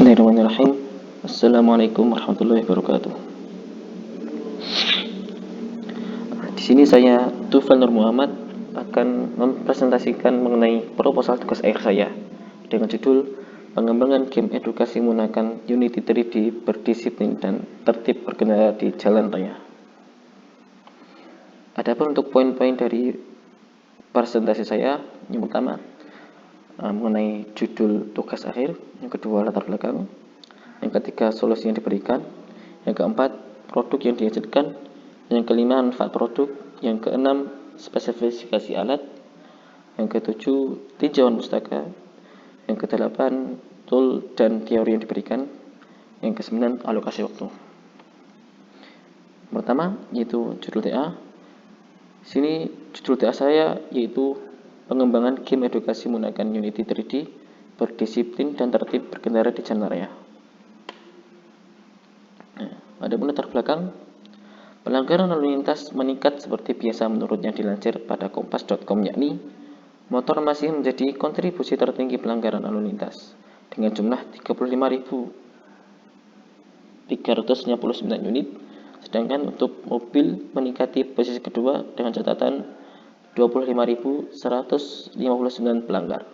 Bismillahirrahmanirrahim. Assalamualaikum warahmatullahi wabarakatuh. Di sini saya Tufan Nur Muhammad akan mempresentasikan mengenai proposal tugas akhir saya dengan judul pengembangan game edukasi menggunakan Unity 3D berdisiplin dan tertib berkendara di jalan raya. Adapun untuk poin-poin dari presentasi saya, yang pertama mengenai judul tugas akhir, yang kedua latar belakang, yang ketiga solusi yang diberikan, yang keempat produk yang dihasilkan, yang kelima manfaat produk, yang keenam spesifikasi alat, yang ketujuh tinjauan pustaka, yang kedelapan tool dan teori yang diberikan, yang kesembilan alokasi waktu. Pertama yaitu judul TA. Sini judul TA saya yaitu pengembangan game edukasi menggunakan Unity 3D berdisiplin dan tertib berkendara di jalan raya. Adapun latar belakang, pelanggaran lalu lintas meningkat seperti biasa menurut yang dilansir pada kompas.com, yakni motor masih menjadi kontribusi tertinggi pelanggaran lalu lintas dengan jumlah 35.359 unit, sedangkan untuk mobil meningkati posisi kedua dengan catatan 25.159 pelanggar.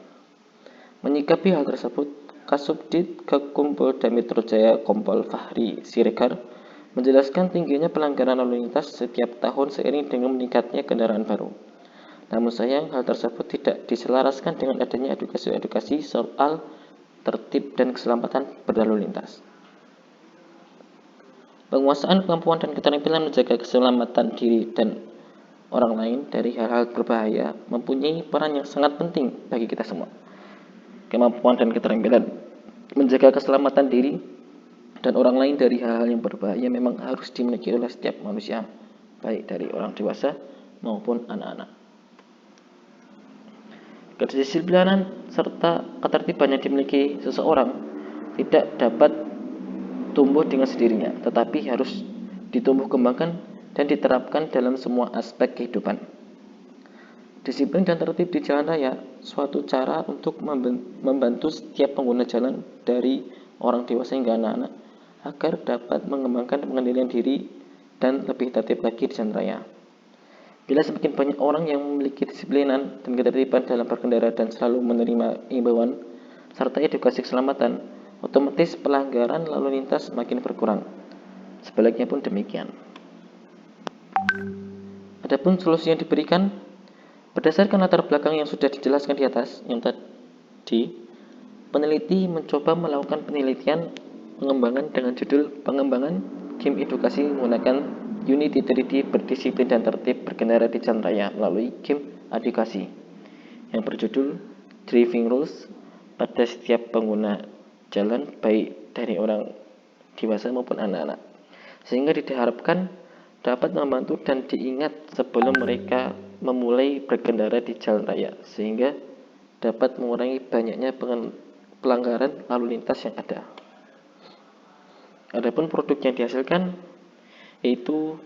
Menyikapi hal tersebut, Kasubdit Gakum Polda Metro Jaya Kompol Fahri Siregar menjelaskan tingginya pelanggaran lalu lintas setiap tahun seiring dengan meningkatnya kendaraan baru. Namun sayang, hal tersebut tidak diselaraskan dengan adanya edukasi soal tertib dan keselamatan berlalu lintas. Penguasaan kemampuan dan keterampilan menjaga keselamatan diri dan orang lain dari hal-hal berbahaya mempunyai peran yang sangat penting bagi kita semua. Kemampuan dan keterampilan menjaga keselamatan diri dan orang lain dari hal-hal yang berbahaya memang harus dimiliki oleh setiap manusia, baik dari orang dewasa maupun anak-anak. Kedisiplinan serta ketertiban yang dimiliki seseorang tidak dapat tumbuh dengan sendirinya, tetapi harus ditumbuh kembangkan dan diterapkan dalam semua aspek kehidupan. Disiplin dan tertib di jalan raya suatu cara untuk membantu setiap pengguna jalan dari orang dewasa hingga anak-anak agar dapat mengembangkan pengendalian diri dan lebih tertib lagi di jalan raya. Bila semakin banyak orang yang memiliki disiplinan dan ketertiban dalam berkendara dan selalu menerima imbauan serta edukasi keselamatan, otomatis pelanggaran lalu lintas semakin berkurang. Sebaliknya pun demikian. Adapun solusi yang diberikan berdasarkan latar belakang yang sudah dijelaskan di atas, yang tadi, peneliti mencoba melakukan penelitian pengembangan dengan judul pengembangan game edukasi menggunakan Unity 3D berdisiplin dan tertib berkendara di jalan raya melalui game edukasi yang berjudul Driving Rules pada setiap pengguna jalan baik dari orang dewasa maupun anak-anak, sehingga diharapkan dapat membantu dan diingat sebelum mereka memulai berkendara di jalan raya, sehingga dapat mengurangi banyaknya pelanggaran lalu lintas yang ada. Adapun produk yang dihasilkan yaitu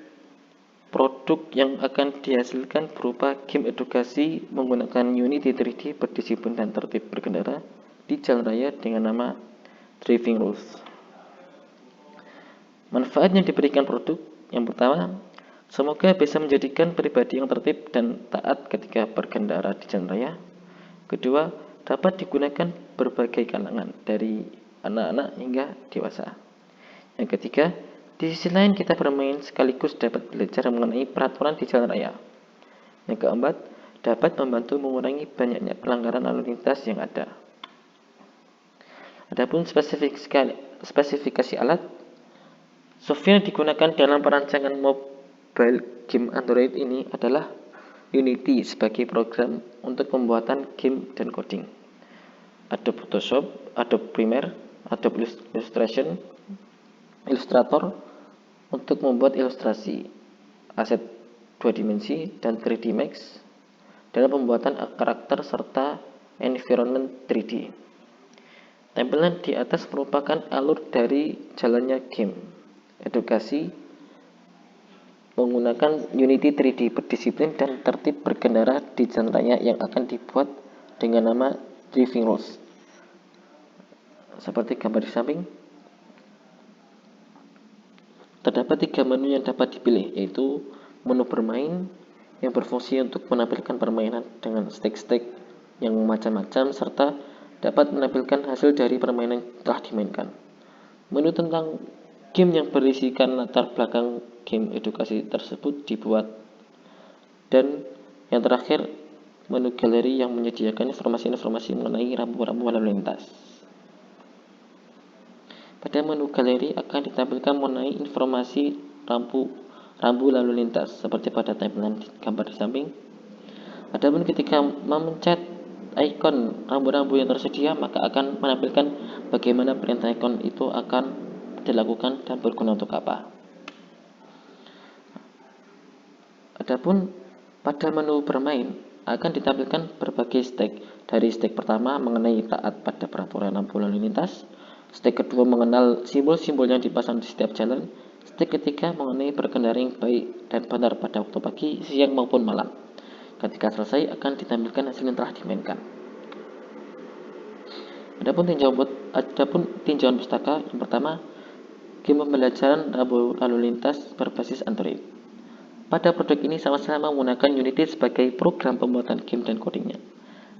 produk yang akan dihasilkan berupa game edukasi menggunakan Unity 3D berdisiplin dan tertib berkendara di jalan raya dengan nama Driving Rules. Manfaat yang diberikan produk yang pertama, semoga bisa menjadikan pribadi yang tertib dan taat ketika berkendara di jalan raya. Kedua, dapat digunakan berbagai kalangan dari anak-anak hingga dewasa. Yang ketiga, di sisi lain kita bermain sekaligus dapat belajar mengenai peraturan di jalan raya. Yang keempat, dapat membantu mengurangi banyaknya pelanggaran lalu lintas yang ada. Adapun spesifikasi alat, software yang digunakan dalam perancangan mobile game Android ini adalah Unity sebagai program untuk pembuatan game dan coding, Adobe Photoshop, Adobe Premiere, Adobe Illustrator untuk membuat ilustrasi, aset 2 dimensi dan 3D Max dalam pembuatan karakter serta environment 3D. Tampilan di atas merupakan alur dari jalannya game edukasi menggunakan Unity 3D berdisiplin dan tertib berkendara di jalan raya yang akan dibuat dengan nama Driving Rules. Seperti gambar di samping, terdapat 3 menu yang dapat dipilih, yaitu menu bermain yang berfungsi untuk menampilkan permainan dengan stake-stake yang macam-macam serta dapat menampilkan hasil dari permainan yang telah dimainkan. Menu tentang game yang berisikan latar belakang game edukasi tersebut dibuat. Dan yang terakhir, menu galeri yang menyediakan informasi-informasi mengenai rambu-rambu lalu lintas. Pada menu galeri akan ditampilkan mengenai informasi rambu lalu lintas seperti pada tampilan gambar di samping. Adapun ketika memencet ikon rambu-rambu yang tersedia, maka akan menampilkan bagaimana perintah ikon itu akan dilakukan dan berguna untuk apa. Adapun pada menu bermain akan ditampilkan berbagai stake. Dari stake pertama mengenai taat pada peraturan lampu lalu lintas, stake kedua mengenal simbol-simbol yang dipasang di setiap jalan, stake ketiga mengenai berkendara yang baik dan benar pada waktu pagi, siang maupun malam. Ketika selesai akan ditampilkan hasil yang telah dimainkan. Adapun tinjauan pustaka yang pertama, game pembelajaran rambu lalu lintas berbasis Android. Pada produk ini sama-sama menggunakan Unity sebagai program pembuatan game dan codingnya.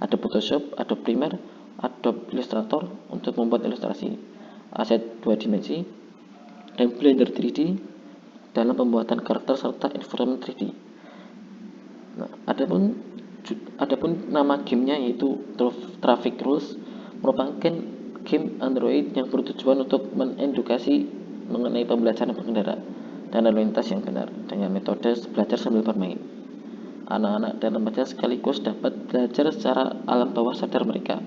Ada Photoshop, Adobe Premiere, Adobe Illustrator untuk membuat ilustrasi, aset 2 dimensi, dan Blender 3D dalam pembuatan karakter serta environment 3D. Nah, adapun nama gamenya yaitu Traffic Rules merupakan game Android yang bertujuan untuk mengedukasi mengenai pembelajaran pengendara dan lalu lintas yang benar dengan metode belajar sambil bermain. Anak-anak dan remaja sekaligus dapat belajar secara alam bawah sadar mereka,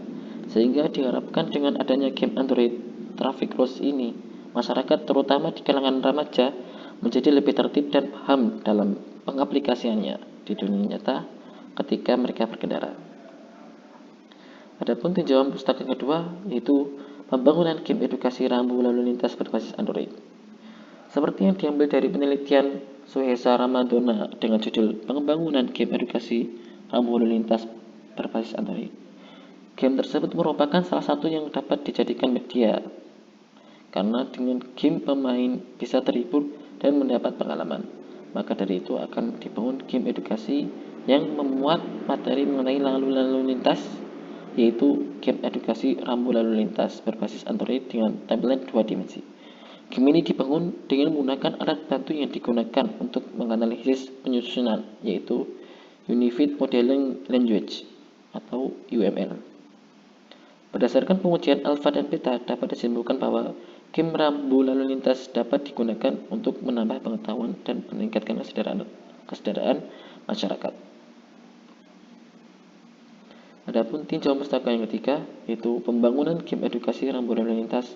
sehingga diharapkan dengan adanya game Android Traffic Rules ini, masyarakat terutama di kalangan remaja menjadi lebih tertib dan paham dalam pengaplikasiannya di dunia nyata ketika mereka berkendara. Adapun tinjauan pustaka kedua yaitu pembangunan game edukasi rambu lalu lintas berbasis Android. Seperti yang diambil dari penelitian Suhesa Ramadona dengan judul Pengembangan Game Edukasi Rambu Lalu Lintas Berbasis Android. Game tersebut merupakan salah satu yang dapat dijadikan media, karena dengan game pemain bisa terhibur dan mendapat pengalaman. Maka dari itu akan dibangun game edukasi yang memuat materi mengenai lalu lintas, yaitu game edukasi rambu lalu lintas berbasis Android dengan tampilan 2 dimensi. Game ini dibangun dengan menggunakan alat bantu yang digunakan untuk menganalisis penyusunan, yaitu Unified Modeling Language atau UML. Berdasarkan pengujian alfa dan beta, dapat disimpulkan bahwa game rambu lalu lintas dapat digunakan untuk menambah pengetahuan dan meningkatkan kesadaran masyarakat. Adapun tinjauan pustaka yang ketiga, yaitu pembangunan game edukasi rambu lalu lintas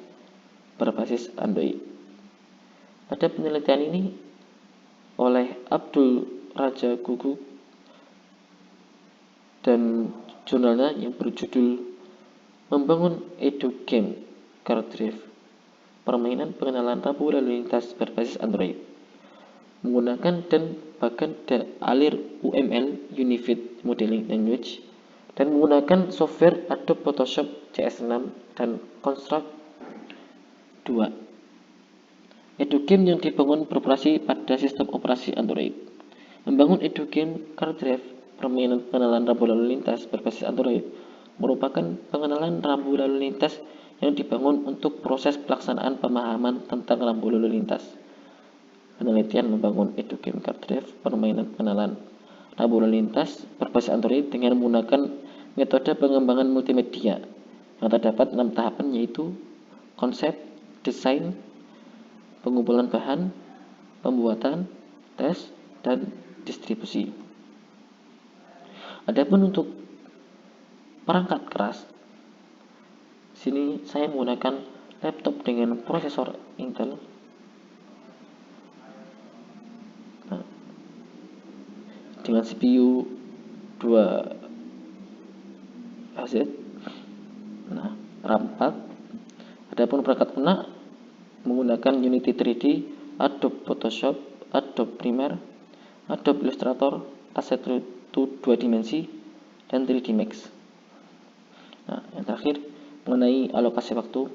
berbasis Android. Pada penelitian ini oleh Abdul Raja Gugu dan jurnalnya yang berjudul Membangun Edu Game Card Drive, permainan pengenalan rambu lalu lintas berbasis Android, menggunakan dan bahkan alir UML Unified Modeling Language dan menggunakan software Adobe Photoshop CS6 dan Construct 2. EduGame yang dibangun beroperasi pada sistem operasi Android. Membangun EduGame Card Drive, permainan pengenalan rambu lalu lintas berbasis Android, merupakan pengenalan rambu lalu lintas yang dibangun untuk proses pelaksanaan pemahaman tentang rambu lalu lintas. Penelitian membangun EduGame Card Drive, permainan pengenalan rambu lalu lintas berbasis Android dengan menggunakan metode pengembangan multimedia yang terdapat 6 tahapan, yaitu konsep, desain, pengumpulan bahan, pembuatan, tes, dan distribusi. Adapun untuk perangkat keras, sini saya menggunakan laptop dengan prosesor Intel. Dengan CPU 2HZ, RAM 4. Adapun perangkat lunak menggunakan Unity 3D, Adobe Photoshop, Adobe Premiere, Adobe Illustrator, Asset 2 dimensi, dan 3D Max. Yang terakhir mengenai alokasi waktu,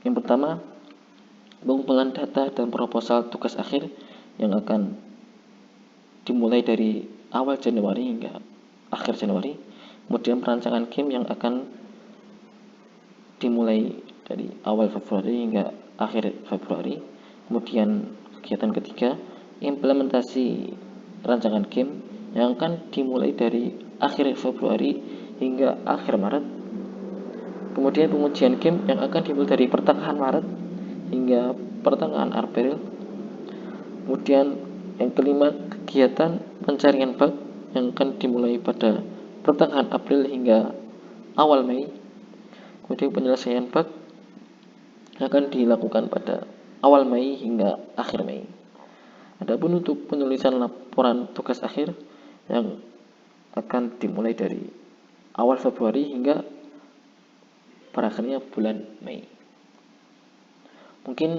Yang pertama, pengumpulan data dan proposal tugas akhir yang akan dimulai dari awal Januari hingga akhir Januari. Kemudian perancangan game yang akan dimulai dari awal Februari hingga akhir Februari. Kemudian kegiatan ketiga, implementasi rancangan game yang akan dimulai dari akhir Februari hingga akhir Maret. Kemudian pengujian game yang akan dimulai dari pertengahan Maret hingga pertengahan April. Kemudian yang kelima, kegiatan pencarian bug yang akan dimulai pada pertengahan April hingga awal Mei. Kemudian penyelesaian bug akan dilakukan pada awal Mei hingga akhir Mei. Adapun untuk penulisan laporan tugas akhir yang akan dimulai dari awal Februari hingga berakhirnya bulan Mei. Mungkin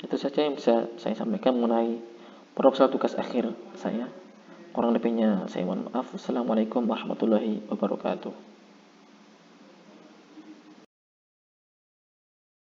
itu saja yang bisa saya sampaikan mengenai proposal tugas akhir saya. Kurang lebihnya saya mohon maaf. Assalamualaikum warahmatullahi wabarakatuh.